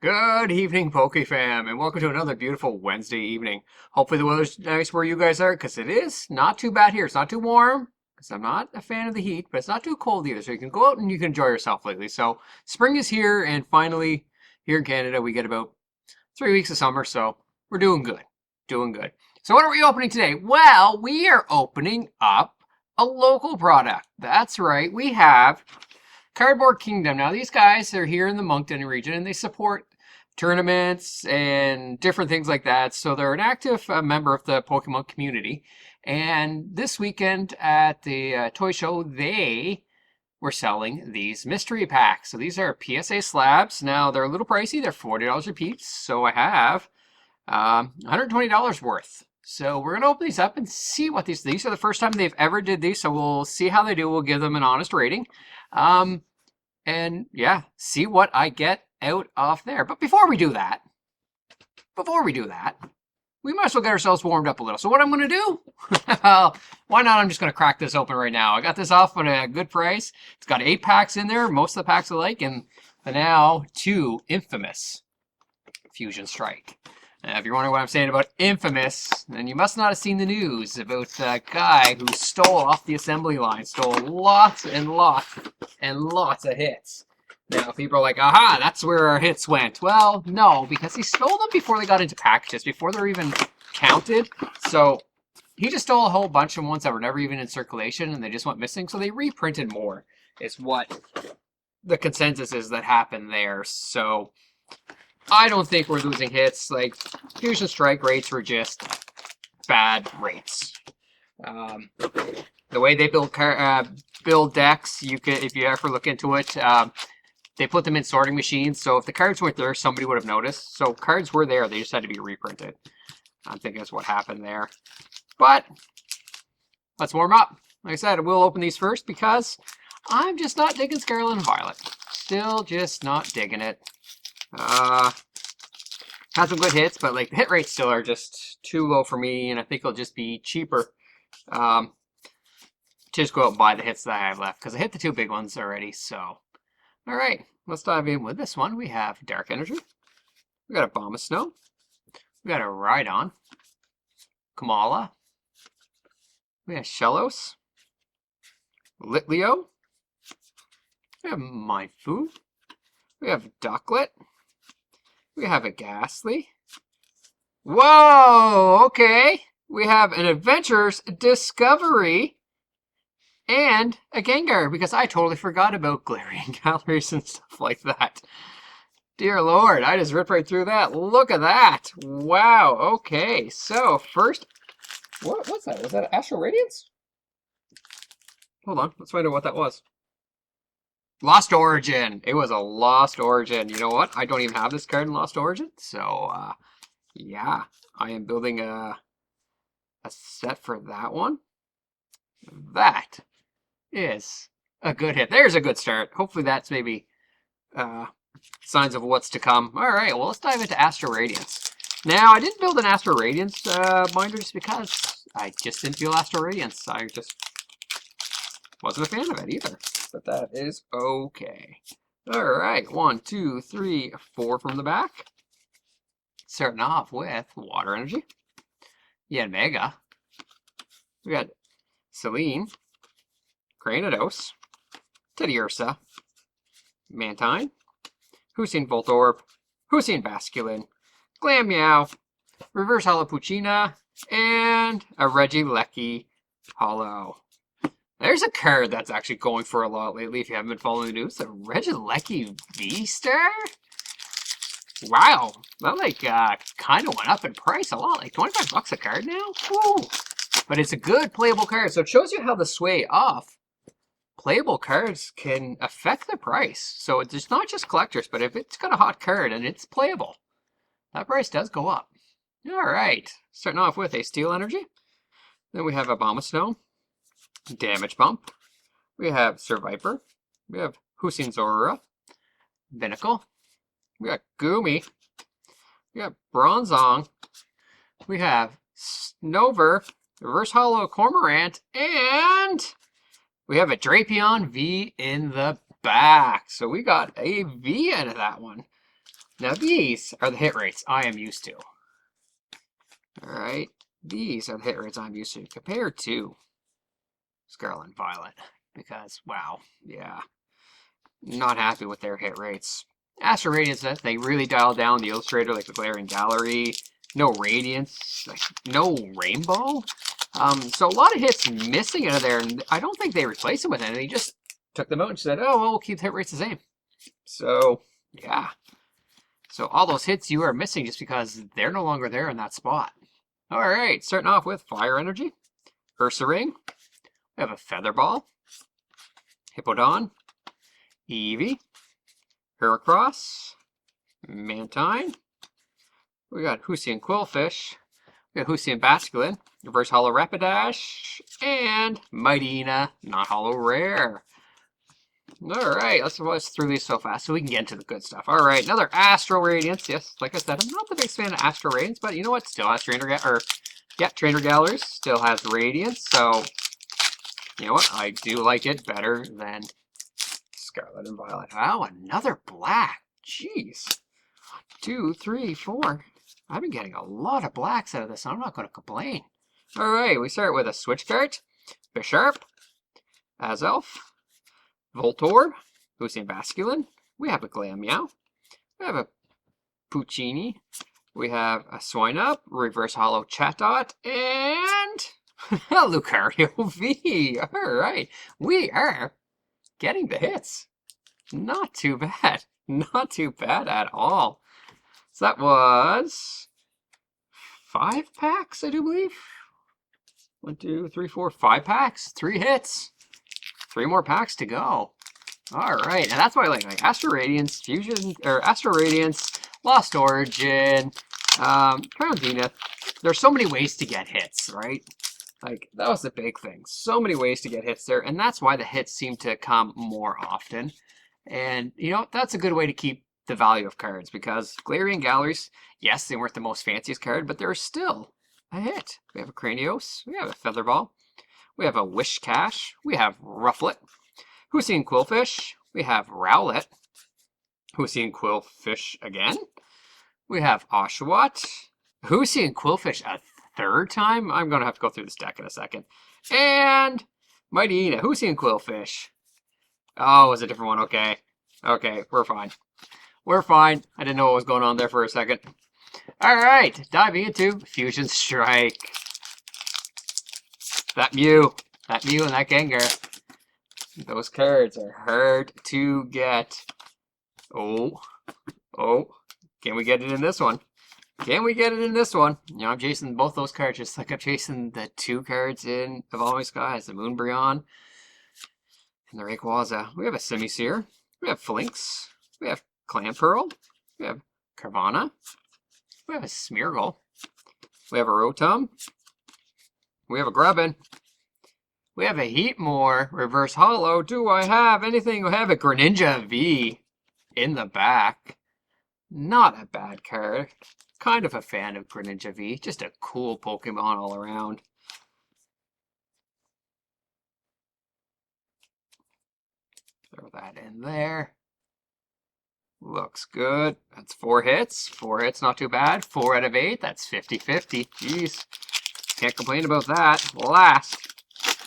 Good evening, PokeFam, and welcome to another beautiful Wednesday evening. Hopefully the weather's nice where you guys are, because it is not too bad here. It's not too warm, because I'm not a fan of the heat, but it's not too cold either, so you can go out and you can enjoy yourself lately. So spring is here, and finally, here in Canada, we get about 3 weeks of summer, so we're doing good. Doing good. So what are we opening today? Well, we are opening up a local product. That's right, we have Cardboard Kingdom. Now, these guys are here in the Moncton region and they support tournaments and different things like that. So they're an active member of the Pokemon community. And this weekend at the toy show, they were selling these mystery packs. So these are PSA slabs. Now, they're a little pricey. They're $40 a piece. So I have $120 worth. So we're going to open these up and see what these are the first time they've ever did these. So we'll see how they do. We'll give them an honest rating. And yeah, see what I get out of there. But before we do that, we might as well get ourselves warmed up a little. So what I'm going to do, well, why not? I'm just going to crack this open right now. I got this off at a good price. It's got 8 packs in there. Most of the packs I like. And the now 2 infamous Fusion Strike. Now, if you're wondering what I'm saying about infamous, then you must not have seen the news about a guy who stole off the assembly line, stole lots and lots and lots of hits. Now, people are like, aha, that's where our hits went. Well, no, because he stole them before they got into packages, before they're even counted. So he just stole a whole bunch of ones that were never even in circulation, and they just went missing. So they reprinted more, is what the consensus is that happened there. So I don't think we're losing hits. Like, Fusion Strike rates were just bad rates. The way they build decks, you could, if you ever look into it, they put them in sorting machines. So if the cards weren't there, somebody would have noticed. So cards were there; they just had to be reprinted. I think that's what happened there. But let's warm up. Like I said, we'll open these first because I'm just not digging Scarlet and Violet. Still just not digging it. Had some good hits, but like the hit rates still are just too low for me, and I think it'll just be cheaper to just go out and buy the hits that I have left, because I hit the 2 big ones already. So, all right, let's dive in with this one. We have Dark Energy, we got a Bomb of Snow, we got a Rhydon, Kamala, we have Shellos, Litleo, we have Mindfu, we have Ducklet, we have a Ghastly. Whoa, okay. We have an Adventurer's Discovery and a Gengar, because I totally forgot about glaring galleries and stuff like that. Dear Lord, I just ripped right through that. Look at that. Wow, okay. So first, what's that? Was that Astral Radiance? Hold on, let's find out what that was. Lost Origin. It was a Lost Origin. You know what? I don't even have this card in Lost Origin. So, yeah. I am building a set for that one. That is a good hit. There's a good start. Hopefully that's maybe signs of what's to come. All right, well, let's dive into Astral Radiance. Now, I didn't build an Astral Radiance binder just because I just didn't feel Astral Radiance. I just wasn't a fan of it either. But that is okay. All right, 1, 2, 3, 4 from the back. Starting off with Water Energy. Yeah, Mega. We got Celine, Granados, Teddiursa, Mantine, Hussein Voltorb, Hussein Basculin, Glammeow, Reverse Hollow Puccina, and a Regieleki Hollow. There's a card that's actually going for a lot lately if you haven't been following the news. The Regieleki V-Star? Wow. That like kind of went up in price a lot. Like 25 bucks a card now? Woo. But it's a good playable card. So it shows you how the sway off playable cards can affect the price. So it's not just collectors, but if it's got a hot card and it's playable, that price does go up. All right. Starting off with a Steel Energy. Then we have a Abomasnow. Damage Bump. We have Survivor. We have Hussein Zorora. Binnacle. We got Goomy. We got Bronzong. We have Snover, Reverse Hollow Cormorant, and we have a Drapion V in the back. So we got a V out of that one. Now these are the hit rates I am used to. All right, these are the hit rates I'm used to compared to Scarlet and Violet. Because, wow, yeah, not happy with their hit rates. Astro Radiance, they really dialed down the Illustrator, like the Glaring Gallery. No Radiance, like no Rainbow. So a lot of hits missing out of there, and I don't think they replaced them with anything. They just took them out and said, oh, well, we'll keep the hit rates the same. So, yeah. So all those hits you are missing just because they're no longer there in that spot. All right, starting off with Fire Energy, Ursaring, we have a Feather Ball, Hippowdon, Eevee, Heracross, Mantine, we got Hoosean Quillfish, we got Hoosean Basculin, Reverse Hollow Rapidash, and Mightyena, not Hollow Rare. Alright, let's rush through these so fast so we can get into the good stuff. Alright, another Astro Radiance. Yes, like I said, I'm not the biggest fan of Astro Radiance, but you know what? Still has Trainer Galleries. Still has Radiance, so you know what? I do like it better than Scarlet and Violet. Wow, another black. Jeez. 2, 3, 4. I've been getting a lot of blacks out of this, and I'm not going to complain. Alright, we start with a Switch card. Bisharp, Azelf, Voltorb, Hoosean Basculin, we have a Glameow, we have a Puccini, we have a Swinub, Reverse Hollow Chatot, and a Lucario V. Alright, we are getting the hits. Not too bad. Not too bad at all. So that was 5 packs, I do believe. 1, 2, 3, 4, 5 packs. 3 hits. 3 more packs to go. All right, and that's why I like Astro Radiance, Fusion, or Astro Radiance, Lost Origin, Crown Zenith. There's so many ways to get hits, right? Like, that was the big thing. So many ways to get hits there, and that's why the hits seem to come more often. And, you know, that's a good way to keep the value of cards, because Galarian Galleries, yes, they weren't the most fanciest card, but they're still a hit. We have a Cranios, we have a Feather Ball, we have a Wishcash, we have Rufflet, Hoosean Quillfish, we have Rowlet, Hoosean Quillfish again, we have Oshawott, Hoosean Quillfish a 3rd time? I'm going to have to go through this deck in a second. And Mightyena, Hoosean Quillfish. Oh, it was a different one. Okay. Okay, we're fine. We're fine. I didn't know what was going on there for a second. All right, diving into Fusion Strike. That Mew and that Gengar. Those cards are hard to get. Oh. Can we get it in this one? Can we get it in this one? You know, I'm chasing both those cards just like I'm chasing the 2 cards in Evolving Skies, the Moonbryon and the Rayquaza. We have a Simisear. We have Flinks. We have Clamperl. We have Carvana. We have a Smeargle. We have a Rotom. We have a Grubbin. We have a Heatmore. Reverse Hollow. Do I have anything? We have a Greninja V in the back. Not a bad card. Kind of a fan of Greninja V. Just a cool Pokemon all around. Throw that in there. Looks good. That's 4 hits. 4 hits, not too bad. 4 out of 8. That's 50-50. Jeez. Can't complain about that. Last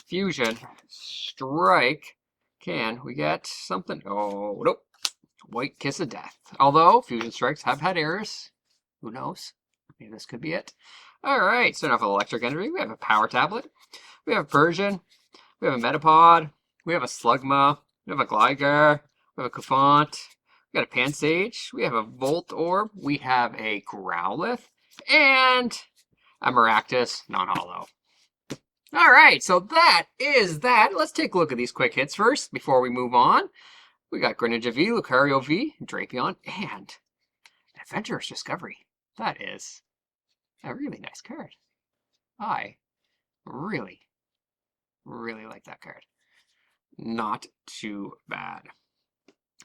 Fusion Strike. Can we get something? Oh, nope. White Kiss of Death. Although Fusion Strikes have had errors. Who knows? Maybe this could be it. Alright, starting off with Electric Energy. We have a Power Tablet. We have Persian. We have a Metapod. We have a Slugma. We have a Gligar. We have a Cufant. We got a Pansage. We have a Voltorb. We have a Growlithe. And a Maractus non-hollow. Alright, so that is that. Let's take a look at these quick hits first before we move on. We got Greninja V, Lucario V, Drapion, and Adventurous Discovery. That is a really nice card. I really like that card. Not too bad.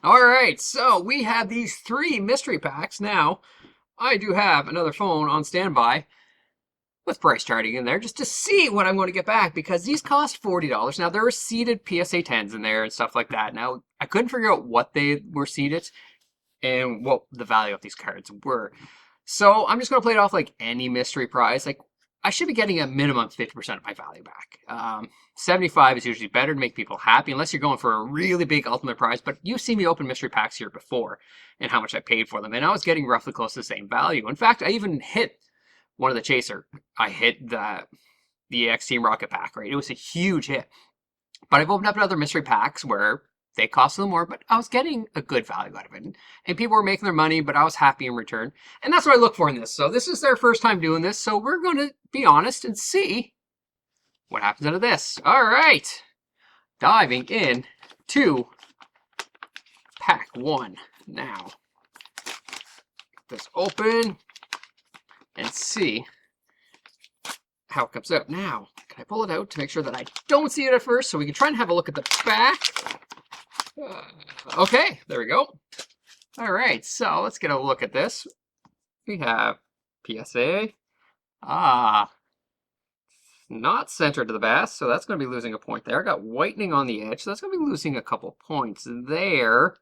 Alright, so we have these 3 mystery packs. Now, I do have another phone on standby with price charting in there just to see what I'm going to get back, because these cost $40. Now, there were seeded PSA 10s in there and stuff like that. Now, I couldn't figure out what they were seeded. and what the value of these cards were. So I'm just going to play it off like any mystery prize. Like, I should be getting a minimum 50% of my value back. 75 is usually better to make people happy, unless you're going for a really big ultimate prize. But you've seen me open mystery packs here before and how much I paid for them. And I was getting roughly close to the same value. In fact, I even hit one of the chaser. I hit the X Team Rocket pack, right? It was a huge hit. But I've opened up other mystery packs where they cost a little more, but I was getting a good value out of it. And people were making their money, but I was happy in return. And that's what I look for in this. So this is their first time doing this. So we're going to be honest and see what happens out of this. All right. Diving in to pack 1 now. Get this open and see how it comes out. Now, can I pull it out to make sure that I don't see it at first so we can try and have a look at the back? Okay, there we go. All right, so let's get a look at this. We have PSA. Not centered to the bass, so that's going to be losing a point there. I got whitening on the edge, so that's going to be losing a couple points there.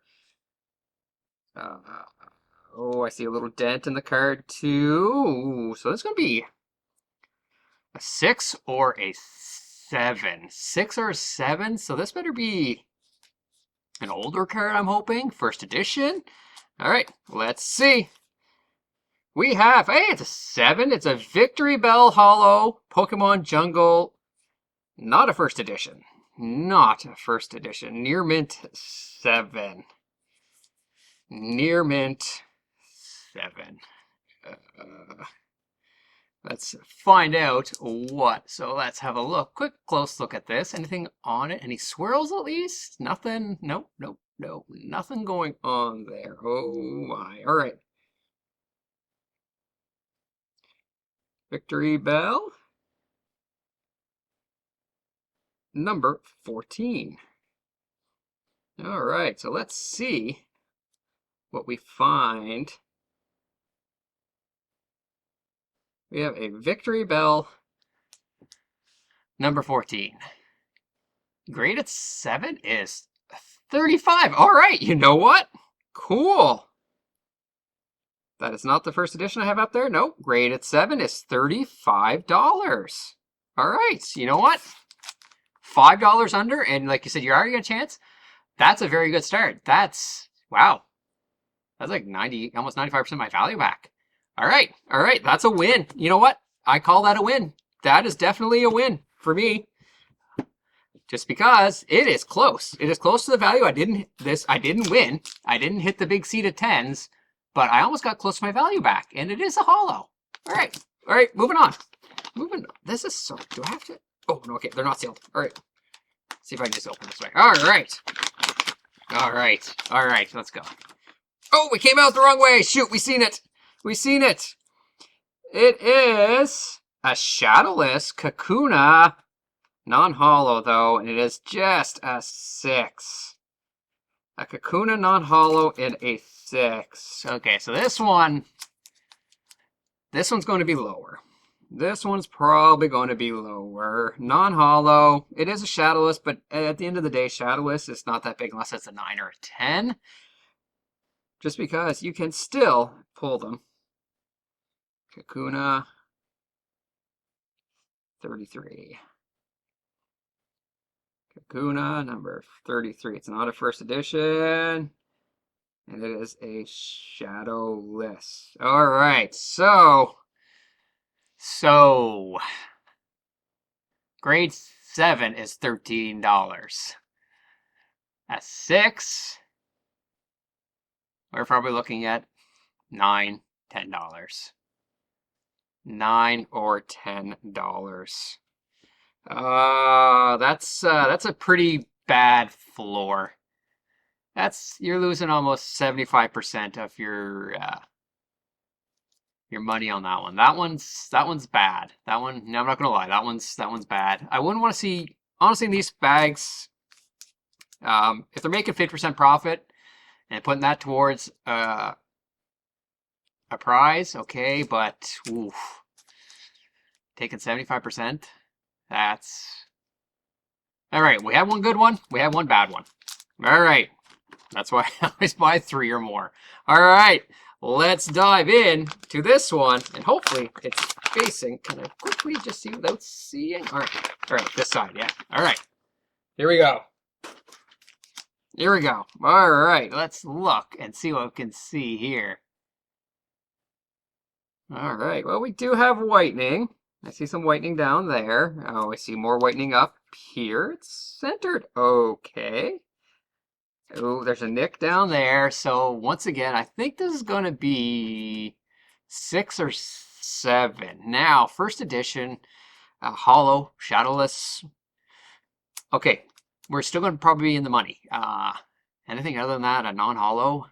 Oh, I see a little dent in the card too. Ooh, so that's going to be a 6 or a 7. 6 or a 7, so this better be an older card, I'm hoping. First edition. All right, let's see. We have, hey, it's a 7. It's a Victory Bell Hollow Pokemon Jungle. Not a first edition. Not a first edition. Near Mint 7. Near Mint 7. Let's find out what. So let's have a look. Quick, close look at this. Anything on it? Any swirls at least? Nothing? Nope, nope, nope. Nothing going on there. Oh my. All right. Victory Bell. Number 14. All right, so let's see what we find. We have a Victory Bell number 14. Graded 7 is 35. All right, you know what? Cool. That is not the first edition I have up there. Nope, graded 7 is $35. All right, you know what? $5 under, and like you said, you already got a chance. That's a very good start. That's, wow. That's like 90, almost 95% of my value back. All right, that's a win. You know what? I call that a win. That is definitely a win for me. Just because it is close. It is close to the value. I didn't win. I didn't hit the big seed of 10s, but I almost got close to my value back, and it is a hollow. All right, moving on. This is so, do I have to? Oh, no, okay, they're not sealed. All right. See if I can just open this way. All right, let's go. Oh, we came out the wrong way. Shoot, we seen it. It is a shadowless Kakuna, non-hollow though, and it is just a 6. A Kakuna non-hollow and a 6. Okay, so this one's going to be lower. This one's probably going to be lower. Non-hollow. It is a shadowless, but at the end of the day, shadowless is not that big unless it's a 9 or a 10. Just because you can still pull them. Kakuna 33. Kakuna number 33. It's not a first edition. And it is a shadowless. All right, so grade 7 is $13. At 6, we're probably looking at $9, $10. $9 or $10. That's a pretty bad floor. You're losing almost 75% of your money on that one. That one's bad. That one, no, I'm not gonna lie. That one's bad. I wouldn't want to see, honestly, in these bags. If they're making 50% profit and putting that towards a prize, okay, but oof, taking 75%, that's all right. We have one good one. We have one bad one. All right. That's why I always buy 3 or more. All right, let's dive in to this one, and hopefully it's facing. Can I quickly just see without seeing? All right, this side, yeah. All right, here we go. Here we go. All right, let's look and see what we can see here. All right, well, we do have whitening. I see some whitening down there. Oh, I see more whitening up here. It's centered. Okay. Oh, there's a nick down there. So once again, I think this is going to be 6 or 7. Now, first edition, hollow, shadowless. Okay, we're still going to probably be in the money. Anything other than that, a non-hollow?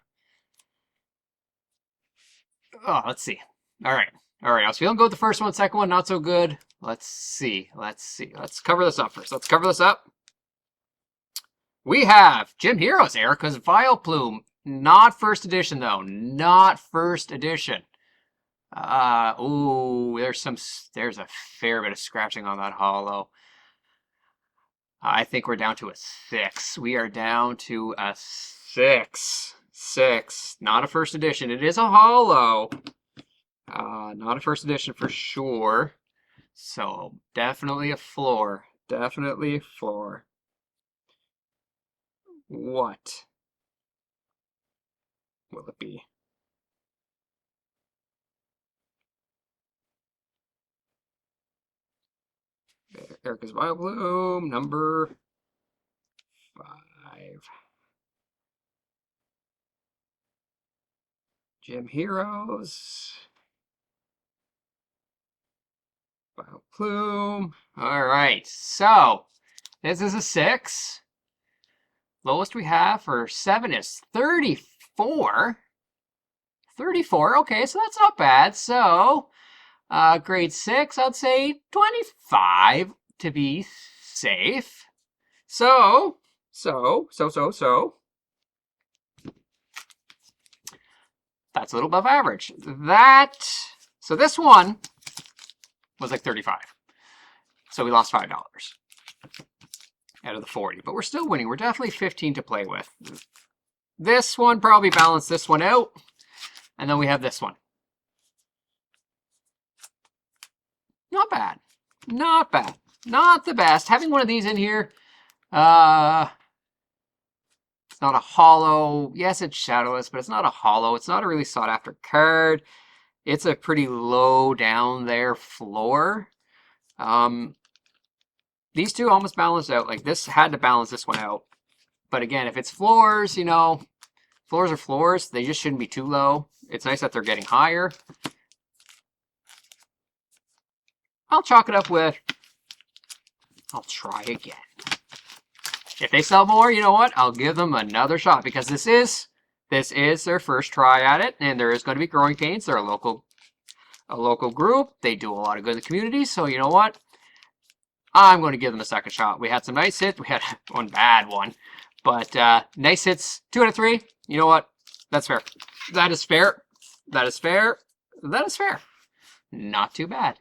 Oh, let's see. All right. I was feeling good with the first one, second one, not so good. Let's see. Let's cover this up first. Let's cover this up. We have Gym Heroes, Erica's Vileplume. Not first edition, though. Not first edition. Ooh, there's a fair bit of scratching on that hollow. I think we're down to a 6. We are down to a 6. 6. Not a first edition. It is a hollow. Not a first edition for sure. So definitely a floor. Definitely a floor. What will it be? Erica's Vileplume, number 5. Gym Heroes. Vileplume. All right, so this is a 6. Lowest we have for 7 is 34. 34, okay, so that's not bad. So, grade 6, I'd say 25 to be safe. So. That's a little above average. So this one was like 35. So we lost $5 out of the 40, but we're still winning. We're definitely 15 to play with. This one probably balanced this one out. And then we have this one. Not bad. Not bad. Not the best. Having one of these in here, it's not a hollow. Yes, it's shadowless, but it's not a hollow. It's not a really sought after card. It's a pretty low down there floor. These two almost balanced out. Like this had to balance this one out. But again, if it's floors, you know, floors are floors. They just shouldn't be too low. It's nice that they're getting higher. I'll chalk it up with, I'll try again. If they sell more, you know what? I'll give them another shot because this is their first try at it, and there is going to be growing pains. They're a local group. They do a lot of good in the community, so you know what? I'm going to give them a second shot. We had some nice hits. We had one bad one, but nice hits. 2 out of 3. You know what? That's fair. That is fair. That is fair. That is fair. Not too bad.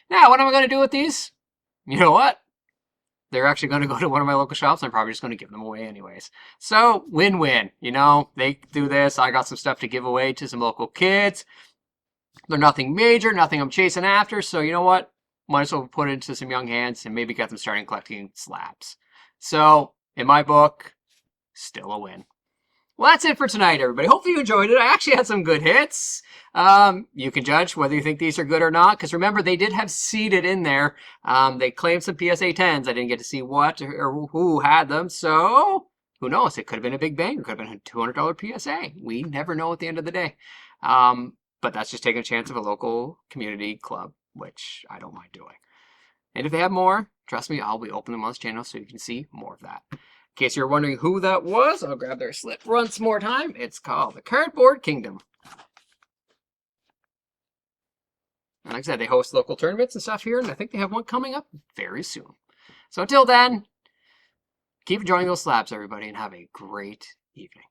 Now, what am I going to do with these? You know what? They're actually going to go to one of my local shops. I'm probably just going to give them away anyways. So, win-win. You know, they do this. I got some stuff to give away to some local kids. They're nothing major, nothing I'm chasing after. So, you know what? Might as well put it into some young hands and maybe get them starting collecting slabs. So, in my book, still a win. Well, that's it for tonight, everybody. Hopefully you enjoyed it. I actually had some good hits. You can judge whether you think these are good or not, because remember, they did have seeded in there. They claimed some PSA 10s. I didn't get to see what or who had them, so who knows? It could have been a big bang. It could have been a $200 PSA. We never know at the end of the day. But that's just taking a chance of a local community club, which I don't mind doing. And if they have more, trust me, I'll be opening them on this channel so you can see more of that. In case you're wondering who that was, I'll grab their slip once more time. It's called the Cardboard Kingdom. And like I said, they host local tournaments and stuff here, and I think they have one coming up very soon. So until then, keep enjoying those slabs, everybody, and have a great evening.